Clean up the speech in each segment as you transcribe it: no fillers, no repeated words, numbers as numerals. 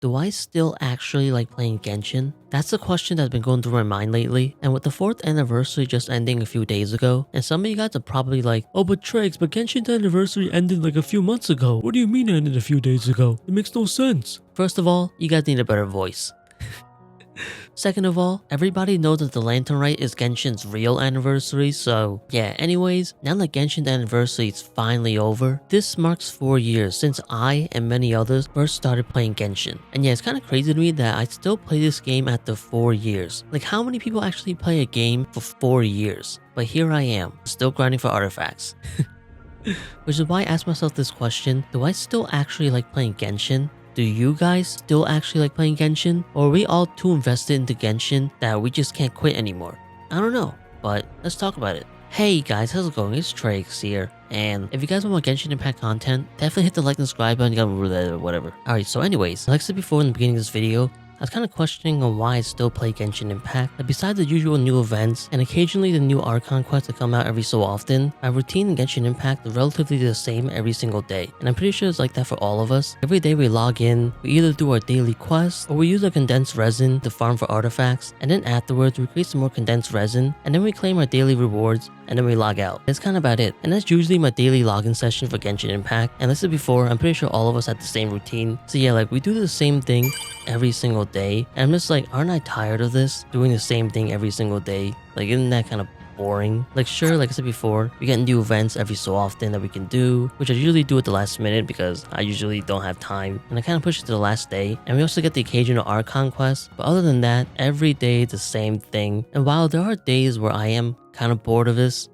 Do I still actually like playing Genshin? That's the question that's been going through my mind lately, and with the 4th anniversary just ending a few days ago, and some of you guys are probably like, oh but Trieyx, but Genshin's anniversary ended like a few months ago. What do you mean it ended a few days ago? It makes no sense. First of all, you guys need a better voice. Second of all, everybody knows that the Lantern Rite is Genshin's real anniversary, so yeah, anyways, now that Genshin's anniversary is finally over, this marks 4 years since I and many others first started playing Genshin. And yeah, it's kind of crazy to me that I still play this game after 4 years. Like, how many people actually play a game for 4 years? But here I am, still grinding for artifacts. Which is why I asked myself this question, do I still actually like playing Genshin? Do you guys still actually like playing Genshin? Or are we all too invested into Genshin that we just can't quit anymore? I don't know, but let's talk about it. Hey guys, how's it going? It's Trieyx here. And if you guys want more Genshin Impact content, definitely hit the like and subscribe button or whatever. Alright, so anyways, like I said before in the beginning of this video, I was kind of questioning on why I still play Genshin Impact. But besides the usual new events and occasionally the new Archon Quests that come out every so often, my routine in Genshin Impact is relatively the same every single day. And I'm pretty sure it's like that for all of us. Every day we log in, we either do our daily quests or we use our condensed resin to farm for artifacts, and then afterwards we create some more condensed resin, and then we claim our daily rewards, and then we log out. That's kind of about it. And that's usually my daily login session for Genshin Impact. And this is before, I'm pretty sure all of us had the same routine. So yeah, like we do the same thing every single day. And I'm just like, aren't I tired of this? Doing the same thing every single day? Like, isn't that kind of boring? Like, sure, like I said before, we get new events every so often that we can do, which I usually do at the last minute because I usually don't have time, and I kind of push it to the last day. And we also get the occasional Archon Quest, but other than that, every day the same thing. And while there are days where I am kind of bored of this,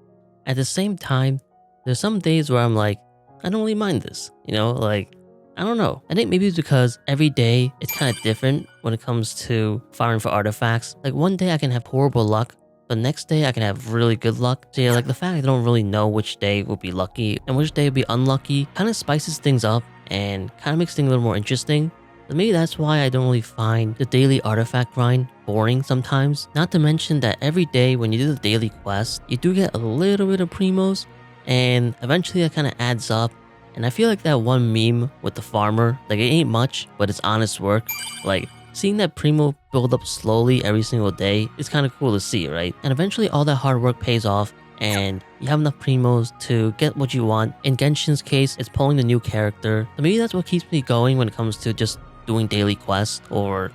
at the same time, there's some days where I'm like, I don't really mind this, you know, like, I don't know. I think maybe it's because every day it's kind of different when it comes to farming for artifacts. Like, one day I can have horrible luck, the next day I can have really good luck. So yeah, like the fact I don't really know which day will be lucky and which day will be unlucky kind of spices things up and kind of makes things a little more interesting. But maybe that's why I don't really find the daily artifact grind boring sometimes. Not to mention that every day when you do the daily quest, you do get a little bit of primos, and eventually that kind of adds up. And I feel like that one meme with the farmer, like it ain't much, but it's honest work. Like, seeing that primo build up slowly every single day is kind of cool to see, right? And eventually all that hard work pays off and you have enough primos to get what you want. In Genshin's case, it's pulling the new character. So maybe that's what keeps me going when it comes to just doing daily quests, or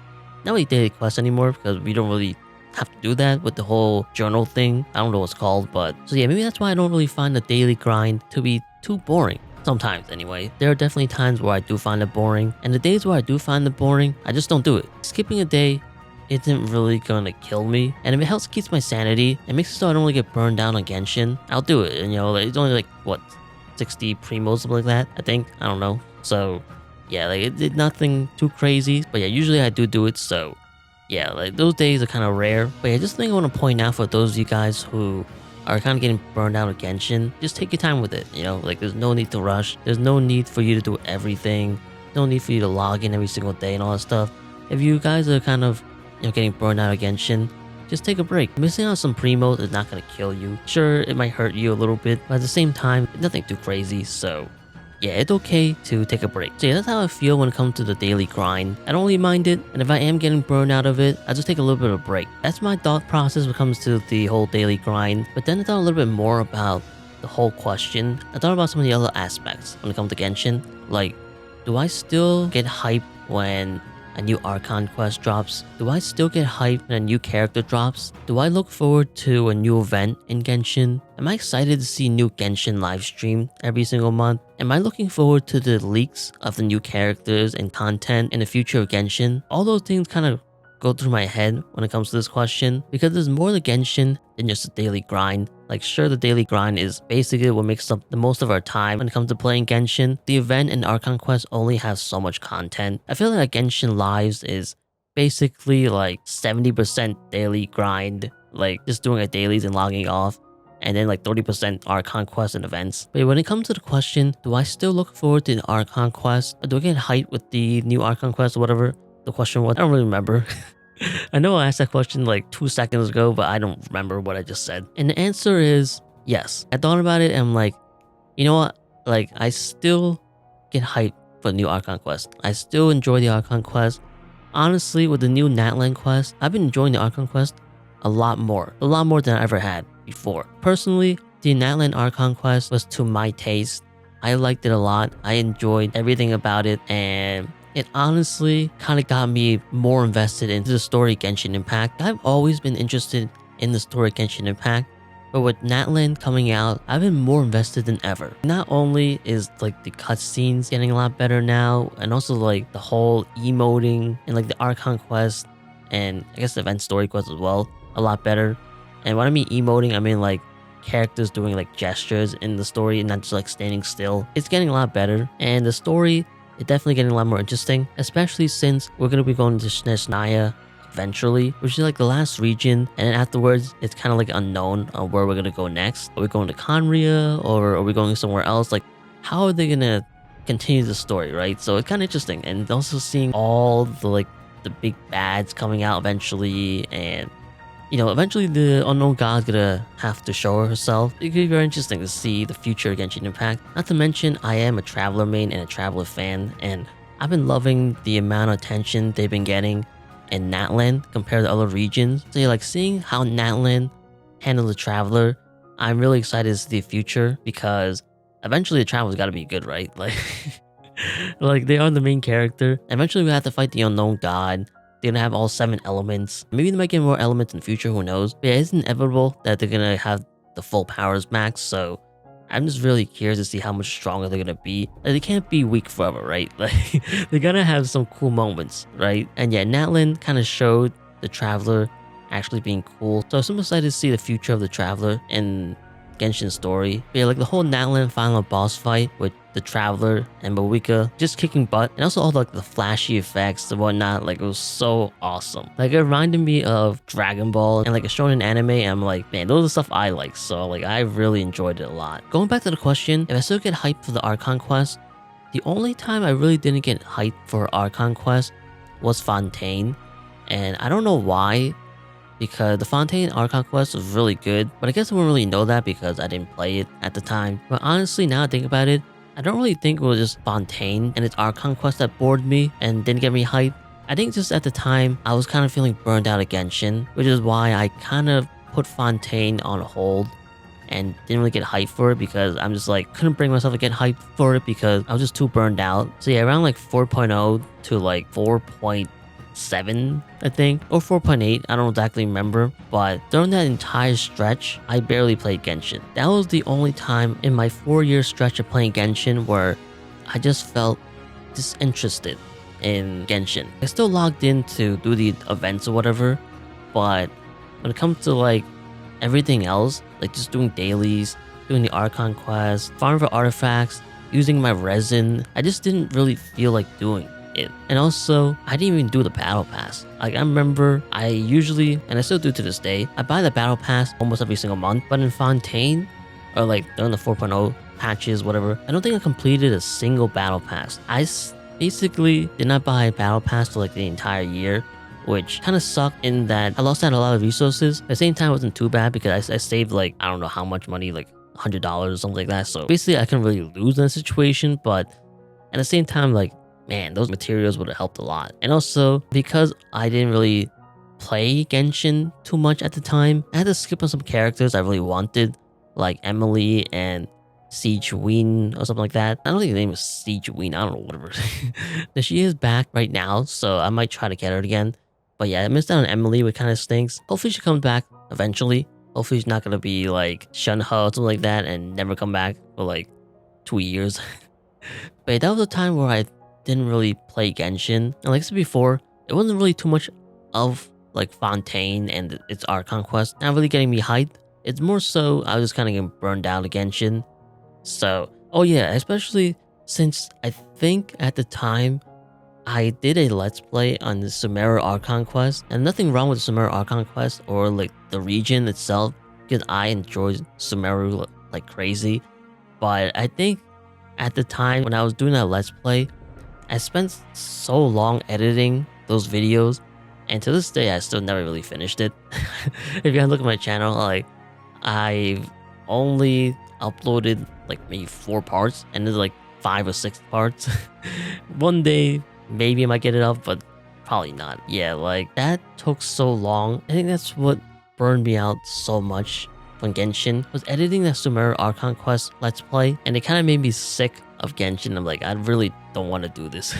not really daily quests anymore because we don't really have to do that with the whole journal thing. I don't know what it's called, but so yeah, maybe that's why I don't really find the daily grind to be too boring. Sometimes anyway. There are definitely times where I do find it boring, and the days where I do find it boring, I just don't do it. Skipping a day isn't really gonna kill me, and if it helps keeps my sanity, it makes it so I don't really get burned down on Genshin, I'll do it. And you know, it's only like, what, 60 primos, something like that, I think? I don't know. So yeah, like it did nothing too crazy, but yeah, usually I do it, so yeah, like those days are kind of rare. But yeah, just think I want to point out for those of you guys who are kind of getting burned out of Genshin, just take your time with it, you know? Like, there's no need to rush. There's no need for you to do everything. No need for you to log in every single day and all that stuff. If you guys are kind of, you know, getting burned out of Genshin, just take a break. Missing out on some primos is not going to kill you. Sure, it might hurt you a little bit, but at the same time, nothing too crazy, so yeah, it's okay to take a break. So yeah, that's how I feel when it comes to the daily grind. I don't really mind it, and if I am getting burned out of it, I just take a little bit of a break. That's my thought process when it comes to the whole daily grind. But then I thought a little bit more about the whole question. I thought about some of the other aspects when it comes to Genshin. Like, do I still get hyped when a new Archon Quest drops? Do I still get hyped when a new character drops? Do I look forward to a new event in Genshin? Am I excited to see new Genshin livestream every single month? Am I looking forward to the leaks of the new characters and content in the future of Genshin? All those things kind of go through my head when it comes to this question, because there's more to Genshin than just a daily grind. Like, sure, the daily grind is basically what makes up the most of our time when it comes to playing Genshin. The event and Archon Quest only has so much content. I feel like Genshin Lives is basically like 70% daily grind, like just doing a dailies and logging off, and then like 30% Archon Quest and events. But when it comes to the question, do I still look forward to the Archon Quest? Or do I get hyped with the new Archon Quest or whatever the question was? I don't really remember. I know I asked that question like 2 seconds ago, but I don't remember what I just said. And the answer is yes. I thought about it and I'm like, you know what? Like, I still get hyped for the new Archon Quest. I still enjoy the Archon Quest. Honestly, with the new Natlan Quest, I've been enjoying the Archon Quest a lot more than I ever had before. Personally, the Natlan Archon Quest was to my taste. I liked it a lot. I enjoyed everything about it, and it honestly kind of got me more invested into the story Genshin Impact. I've always been interested in the story Genshin Impact, but with Natlan coming out, I've been more invested than ever. Not only is like the cutscenes getting a lot better now, and also like the whole emoting and like the Archon Quest, and I guess the event story quest as well, a lot better. And when I mean emoting, I mean like characters doing like gestures in the story and not just like standing still. It's getting a lot better, and the story is definitely getting a lot more interesting, especially since we're gonna be going to Snezhnaya eventually, which is like the last region, and then afterwards it's kind of like unknown on where we're gonna go next. Are we going to Conria, or are we going somewhere else? Like, how are they gonna continue the story, right? So it's kind of interesting, and also seeing all the like the big bads coming out eventually, and you know, eventually the unknown god's gonna have to show herself. It could be very interesting to see the future of Genshin Impact. Not to mention, I am a Traveler main and a Traveler fan, and I've been loving the amount of attention they've been getting in Natlan compared to other regions. So yeah, like seeing how Natlan handles the Traveler, I'm really excited to see the future, because eventually the Traveler's gotta be good, right? Like, like they are the main character. Eventually we have to fight the unknown god. They're gonna have all 7 elements. Maybe they might get more elements in the future, who knows? But yeah, it's inevitable that they're gonna have the full powers max, so I'm just really curious to see how much stronger they're gonna be. Like, they can't be weak forever, right? Like, they're gonna have some cool moments, right? And yeah, Natlan kind of showed the Traveler actually being cool. So I'm super excited to see the future of the Traveler in Genshin story. But yeah, like the whole Natlan final boss fight with the Traveler and Moika just kicking butt, and also all like the flashy effects and whatnot, like it was so awesome. Like, it reminded me of Dragon Ball and like a shonen anime, and I'm like, man, those are stuff I like, so like I really enjoyed it a lot. Going back to the question, if I still get hyped for the Archon Quest, the only time I really didn't get hyped for Archon Quest was Fontaine, and I don't know why, because the Fontaine Archon Quest was really good, but I guess I wouldn't really know that because I didn't play it at the time. But honestly, now I think about it, I don't really think it was just Fontaine and its Archon Quest that bored me and didn't get me hyped. I think just at the time, I was kind of feeling burned out of Genshin, which is why I kind of put Fontaine on hold and didn't really get hyped for it, because I'm just like, couldn't bring myself to get hyped for it because I was just too burned out. So yeah, around like 4.0 to like 4.7, I think, or 4.8, I don't exactly remember, but during that entire stretch, I barely played Genshin. That was the only time in my 4-year stretch of playing Genshin where I just felt disinterested in Genshin. I still logged in to do the events or whatever, but when it comes to like everything else, like just doing dailies, doing the Archon Quest, farming for artifacts, using my resin, I just didn't really feel like doing it. And also, I didn't even do the battle pass. Like, I remember I usually, and I still do to this day, I buy the battle pass almost every single month, but in Fontaine, or like during the 4.0 patches, whatever, I don't think I completed a single battle pass. Basically did not buy a battle pass for like the entire year, which kind of sucked in that I lost out a lot of resources. At the same time, it wasn't too bad because I saved like, I don't know how much money, like $100 or something like that. So basically I couldn't really lose in that situation, but at the same time, like, man, those materials would have helped a lot. And also, because I didn't really play Genshin too much at the time, I had to skip on some characters I really wanted, like Emily and Siege Ween or something like that. I don't think the name is Siege Ween, I don't know, whatever. But she is back right now, so I might try to get her again. But yeah, I missed out on Emily, which kind of stinks. Hopefully she comes back eventually. Hopefully she's not gonna be like Shunha or something like that and never come back for like 2 years. But yeah, that was a time where I didn't really play Genshin. And like I said before, it wasn't really too much of like Fontaine and its Archon Quest not really getting me hyped. It's more so I was just kind of getting burned out of Genshin. So, oh yeah, especially since I think at the time I did a Let's Play on the Sumeru Archon Quest, and nothing wrong with the Sumeru Archon Quest or like the region itself, because I enjoy Sumeru like crazy. But I think at the time when I was doing that Let's Play, I spent so long editing those videos, and to this day I still never really finished it. If you guys look at my channel, like I've only uploaded like maybe 4 parts, and there's like 5 or 6 parts. One day, maybe I might get it up, but probably not. Yeah, like that took so long. I think that's what burned me out so much from Genshin, was editing the Sumeru Archon Quest Let's Play, and it kind of made me sick of Genshin. I'm like, I really don't want to do this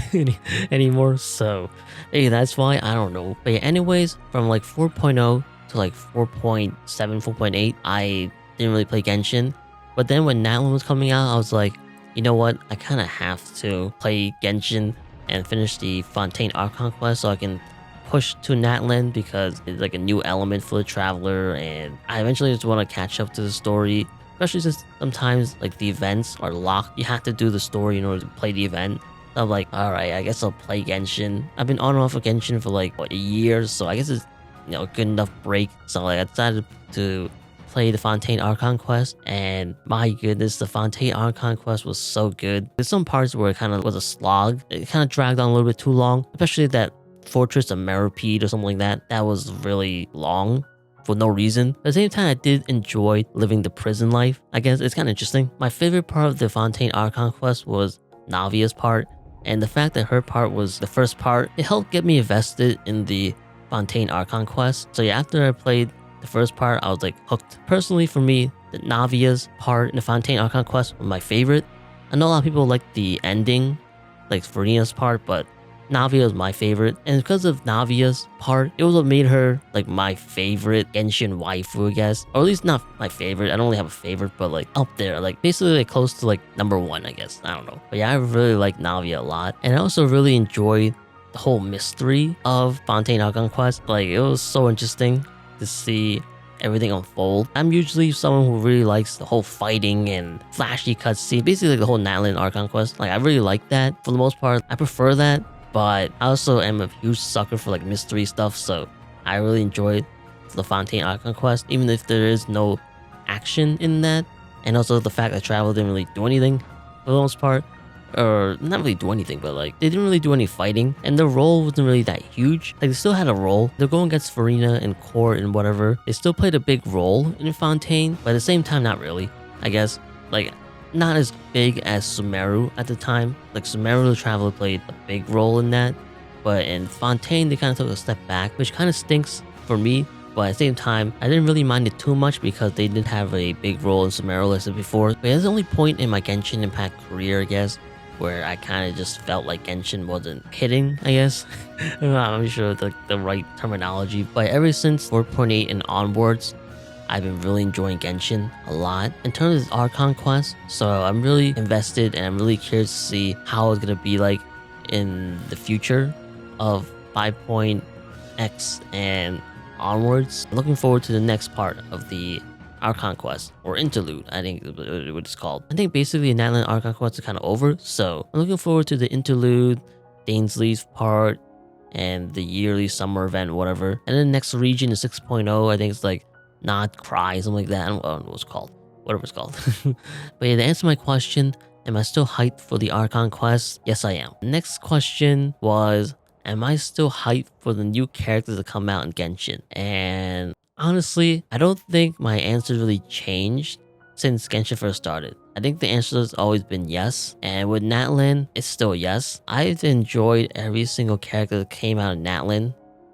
anymore. So, hey, that's why, I don't know. But yeah, anyways, from like 4.0 to like 4.7, 4.8, I didn't really play Genshin. But then when Natlan was coming out, I was like, you know what? I kind of have to play Genshin and finish the Fontaine Archon Quest so I can push to Natlan, because it's like a new element for the traveler, and I eventually just want to catch up to the story, especially since sometimes like the events are locked. You have to do the story in order to play the event. So I'm like, alright, I guess I'll play Genshin. I've been on and off of Genshin for like, what, a year, so I guess it's, you know, a good enough break. So like I decided to play the Fontaine Archon Quest, and my goodness, the Fontaine Archon Quest was so good. There's some parts where it kind of was a slog. It kind of dragged on a little bit too long, especially that Fortress of Meropide or something like that. That was really long for no reason. At the same time, I did enjoy living the prison life. I guess it's kind of interesting. My favorite part of the Fontaine Archon Quest was Navia's part, and the fact that her part was the first part, it helped get me invested in the Fontaine Archon Quest. So yeah, after I played the first part, I was like hooked. Personally, for me, the Navia's part in the Fontaine Archon Quest was my favorite. I know a lot of people like the ending, like Farina's part, but Navia is my favorite, and because of Navia's part, it was what made her like my favorite Genshin waifu, I guess. Or at least not my favorite, I don't really have a favorite, but like up there, like basically like close to like number 1, I guess. I don't know. But yeah, I really like Navia a lot, and I also really enjoyed the whole mystery of Fontaine Archon Quest. Like, it was so interesting to see everything unfold. I'm usually someone who really likes the whole fighting and flashy cutscene, basically like the whole Natlan Archon Quest. Like, I really like that for the most part. I prefer that. But I also am a huge sucker for like mystery stuff, so I really enjoyed the Fontaine Archon Quest, even if there is no action in that. And also the fact that Travel didn't really do anything for the most part. Or not really do anything, but like they didn't really do any fighting, and their role wasn't really that huge. Like, they still had a role. They're going against Farina and Court and whatever. They still played a big role in Fontaine, but at the same time, not really. I guess, like, not as big as Sumeru at the time. Like, Sumeru the Traveler played a big role in that, but in Fontaine they kind of took a step back, which kind of stinks for me. But at the same time, I didn't really mind it too much because they did have a big role in Sumeru, like I said before. But that's the only point in my Genshin Impact career, I guess, where I kind of just felt like Genshin wasn't hitting, I guess. I'm not sure the right terminology, but ever since 4.8 and onwards, I've been really enjoying Genshin a lot in terms of Archon Quest. So I'm really invested, and I'm really curious to see how it's gonna be like in the future of 5.x and onwards. Looking forward to the next part of the Archon Quest, or Interlude, I think is what it's called. I think basically Natlan Archon Quest is kind of over, so I'm looking forward to the Interlude, Dainsley's part, and the yearly summer event, whatever. And then the next region is 6.0, I think it's like Not Cry, something like that. I don't know what it's called. Whatever it's called. But yeah, to answer my question, am I still hyped for the Archon Quest? Yes, I am. The next question was, am I still hyped for the new characters to come out in Genshin? And honestly, I don't think my answer really changed since Genshin first started. I think the answer has always been yes, and with Natlan, it's still yes. I've enjoyed every single character that came out of Natlan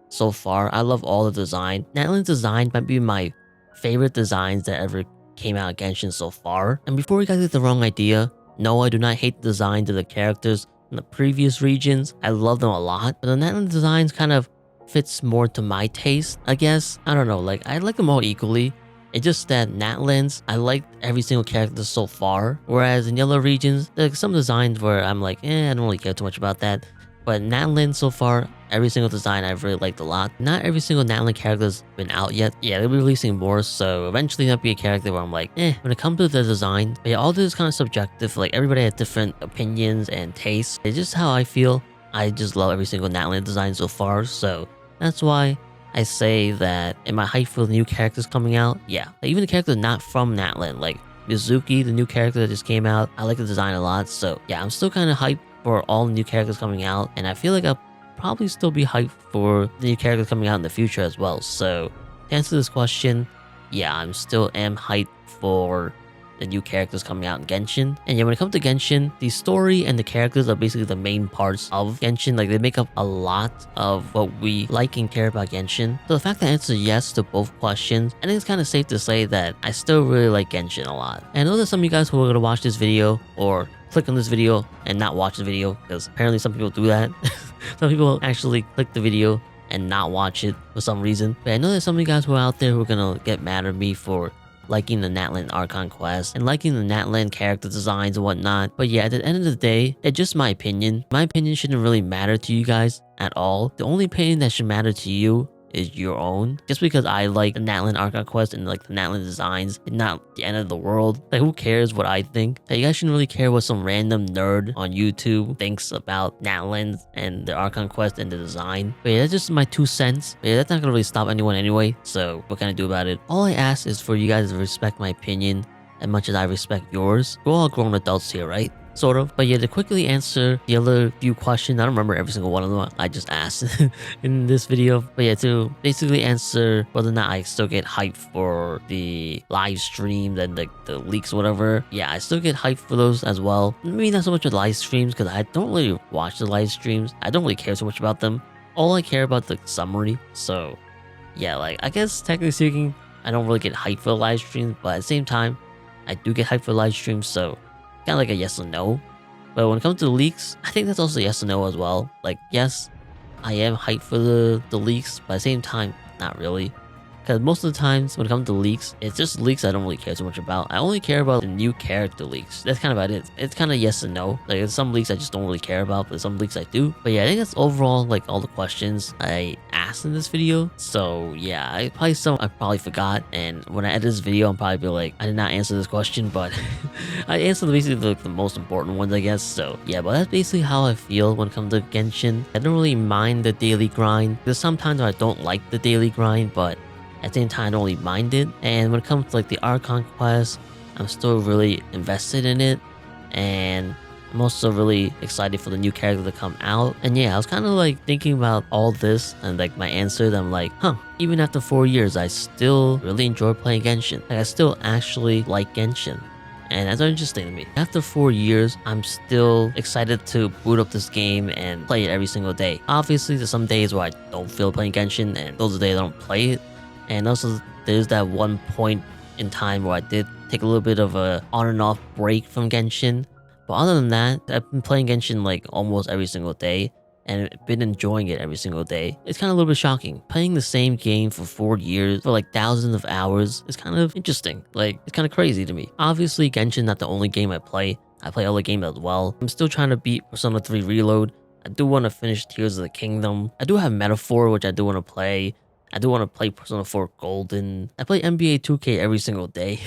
so far. I love all the design. Natlan's design might be my favorite designs that ever came out of Genshin so far. And before you guys get the wrong idea, no, I do not hate the designs of the characters in the previous regions. I love them a lot, but the Natlan designs kind of fits more to my taste, I guess. I don't know, like, I like them all equally. It's just that Natlan's, I liked every single character so far, whereas in the other regions, there's some designs where I'm like, I don't really care too much about that. But Natlan so far, every single design I've really liked a lot. Not every single Natlan character's been out yet. Yeah, they'll be releasing more, so eventually there'll be a character where I'm like, when it comes to the design. But yeah, all this is kind of subjective. Like, everybody has different opinions and tastes. It's just how I feel. I just love every single Natlan design so far, so that's why I say that, am I hyped for the new characters coming out? Yeah, like, even the characters not from Natlan, like Mizuki, the new character that just came out, I like the design a lot. So yeah, I'm still kind of hyped for all the new characters coming out, and I feel like I'll probably still be hyped for the new characters coming out in the future as well. So to answer this question, yeah, I'm still hyped for the new characters coming out in Genshin. And yeah, when it comes to Genshin, the story and the characters are basically the main parts of Genshin. Like they make up a lot of what we like and care about Genshin. So the fact that I answer yes to both questions, I think it's kind of safe to say that I still really like Genshin a lot. And I know that some of you guys who are gonna watch this video or click on this video and not watch the video, because apparently some people do that. Some people actually click the video and not watch it for some reason. But I know that some of you guys who are out there who are gonna get mad at me for liking the Natlan Archon Quest and liking the Natlan character designs and whatnot. But yeah, at the end of the day, it's just my opinion. My opinion shouldn't really matter to you guys at all. The only opinion that should matter to you is your own. Just because I like the Natlan Archon Quest and like the Natlan designs, it's not the end of the world. Like who cares what I think? Like, you guys shouldn't really care what some random nerd on YouTube thinks about Natlan and the Archon Quest and the design. But yeah, that's just my 2 cents. But yeah, that's not gonna really stop anyone anyway, so what can I do about it? All I ask is for you guys to respect my opinion as much as I respect yours. We're all grown adults here, right? Sort of. But yeah, to quickly answer the other few questions, I don't remember every single one of them I just asked in this video. But yeah, to basically answer whether or not I still get hyped for the live streams and the leaks or whatever. Yeah, I still get hyped for those as well. Maybe not so much with live streams because I don't really watch the live streams. I don't really care so much about them. All I care about the summary. So yeah, like I guess technically speaking, I don't really get hyped for live streams, but at the same time, I do get hyped for live streams, so kind of like a yes or no. But when it comes to the leaks, I think that's also yes or no as well. Like, yes, I am hyped for the leaks, but at the same time, not really. Because most of the times when it comes to leaks, it's just leaks I don't really care so much about. I only care about the new character leaks. That's kind of about it. It's kind of yes and no. Like there's some leaks I just don't really care about, but some leaks I do. But yeah, I think that's overall like all the questions I asked in this video. So yeah, I probably forgot. And when I edit this video, I'm probably be like, I did not answer this question, but I answered basically the most important ones, I guess. So yeah, but that's basically how I feel when it comes to Genshin. I don't really mind the daily grind. There's sometimes I don't like the daily grind, but at the same time, I don't really mind it. And when it comes to like the Archon Quest, I'm still really invested in it. And I'm also really excited for the new character to come out. And yeah, I was kind of like thinking about all this and like my answers. I'm like, even after 4 years, I still really enjoy playing Genshin. Like I still actually like Genshin. And that's interesting to me. After 4 years, I'm still excited to boot up this game and play it every single day. Obviously, there's some days where I don't feel playing Genshin, and those are the days I don't play it. And also, there's that one point in time where I did take a little bit of a on and off break from Genshin. But other than that, I've been playing Genshin like almost every single day and been enjoying it every single day. It's kind of a little bit shocking. Playing the same game for 4 years, for like thousands of hours, is kind of interesting. Like, it's kind of crazy to me. Obviously, Genshin not the only game I play. I play other games as well. I'm still trying to beat Persona 3 Reload. I do want to finish Tears of the Kingdom. I do have Metaphor, which I do want to play. I do want to play Persona 4 Golden. I play NBA 2K every single day.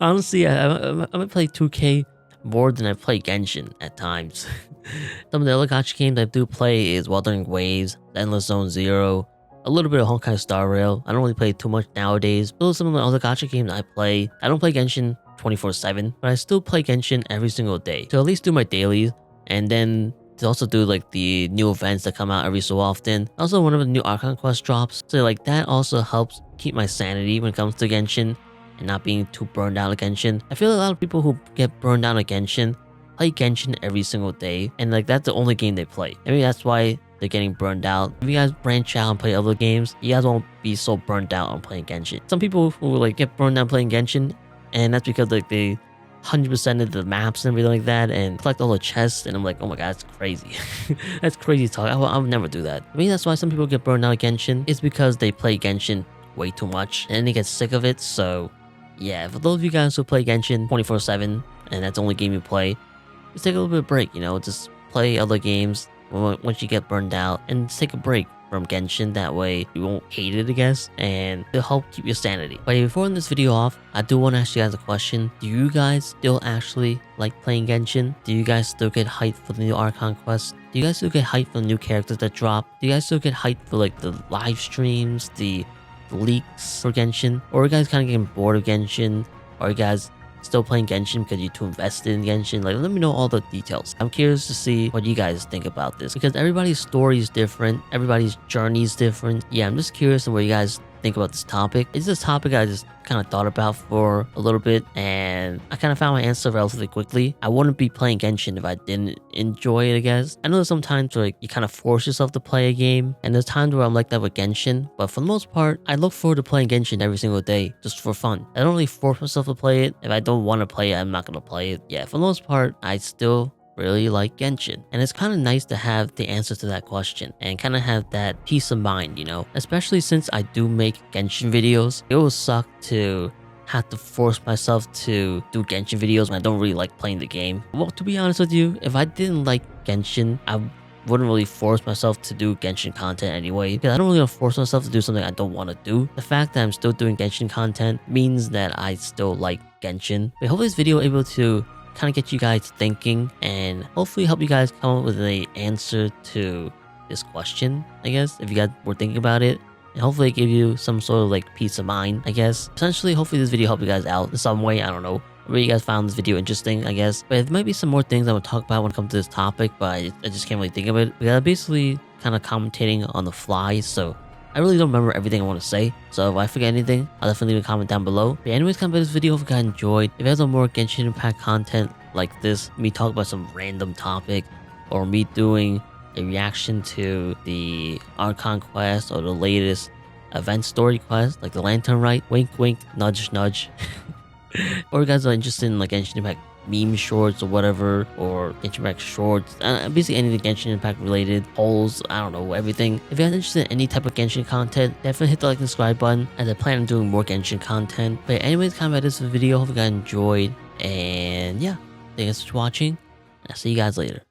Honestly, I might play 2K more than I play Genshin at times. Some of the other gacha games I do play is Wuthering Waves, Endless Zone Zero, a little bit of Honkai Star Rail. I don't really play too much nowadays. Those are some of the other gacha games I play. I don't play Genshin 24/7, but I still play Genshin every single day. So at least do my dailies, and then to also do like the new events that come out every so often. Also, one of the new Archon Quest drops. So like that also helps keep my sanity when it comes to Genshin and not being too burned out at Genshin. I feel a lot of people who get burned out at Genshin play Genshin every single day, and like that's the only game they play. Maybe that's why they're getting burned out. If you guys branch out and play other games, you guys won't be so burned out on playing Genshin. Some people who like get burned out playing Genshin, and that's because like they 100% of the maps and everything like that and collect all the chests, and I'm like, oh my god, that's crazy. That's crazy talk. I would never do that. Maybe that's why some people get burned out at Genshin. It's because they play Genshin way too much and they get sick of it. So yeah, for those of you guys who play Genshin 24/7 and that's the only game you play, just take a little bit of break, you know, just play other games once you get burned out, and just take a break from Genshin. That way you won't hate it, I guess, and it'll help keep your sanity. But before ending this video off, I do want to ask you guys a question. Do you guys still actually like playing Genshin? Do you guys still get hyped for the new Archon Quest? Do you guys still get hyped for the new characters that drop? Do you guys still get hyped for like the live streams, the leaks for Genshin? Or are you guys kind of getting bored of Genshin? Or are you guys still playing Genshin because you're too invested in Genshin? Like, let me know all the details. I'm curious to see what you guys think about this, because everybody's story is different, everybody's journey is different. Yeah, I'm just curious on what you guys think about this topic. It's this topic I just kind of thought about for a little bit, and I kind of found my answer relatively quickly. I wouldn't be playing Genshin if I didn't enjoy it, I guess. I know there's some times where you kind of force yourself to play a game, and there's times where I'm like that with Genshin, but for the most part, I look forward to playing Genshin every single day just for fun. I don't really force myself to play it. If I don't want to play it, I'm not going to play it. Yeah, for the most part, I still really like Genshin, and it's kind of nice to have the answer to that question and kind of have that peace of mind, you know, especially since I do make Genshin videos. It will suck to have to force myself to do Genshin videos when I don't really like playing the game. Well, to be honest with you, if I didn't like Genshin, I wouldn't really force myself to do Genshin content anyway, because I don't really want to force myself to do something I don't want to do. The fact that I'm still doing Genshin content means that I still like Genshin. But hopefully this video will able to kind of get you guys thinking and hopefully help you guys come up with an answer to this question, I guess, if you guys were thinking about it, and hopefully give you some sort of like peace of mind, I guess. Essentially, hopefully this video helped you guys out in some way. I don't know, maybe you guys found this video interesting, I guess, but there might be some more things I would talk about when it comes to this topic, but I just can't really think of it because I'm basically kind of commentating on the fly, so I really don't remember everything I want to say, so if I forget anything, I'll definitely leave a comment down below. But anyways, comment this video if you guys enjoyed. If you guys want more Genshin Impact content like this, me talk about some random topic, or me doing a reaction to the Archon Quest or the latest event story quest, like the Lantern Rite, wink wink, nudge nudge, or you guys are interested in like Genshin Impact meme shorts or whatever, or Genshin Impact shorts, basically anything Genshin Impact related, polls, I don't know, everything. If you're interested in any type of Genshin content, definitely hit the like and subscribe button, as I plan on doing more Genshin content. But anyways, comment this video, hope you guys enjoyed, and yeah, thanks for watching, I'll see you guys later.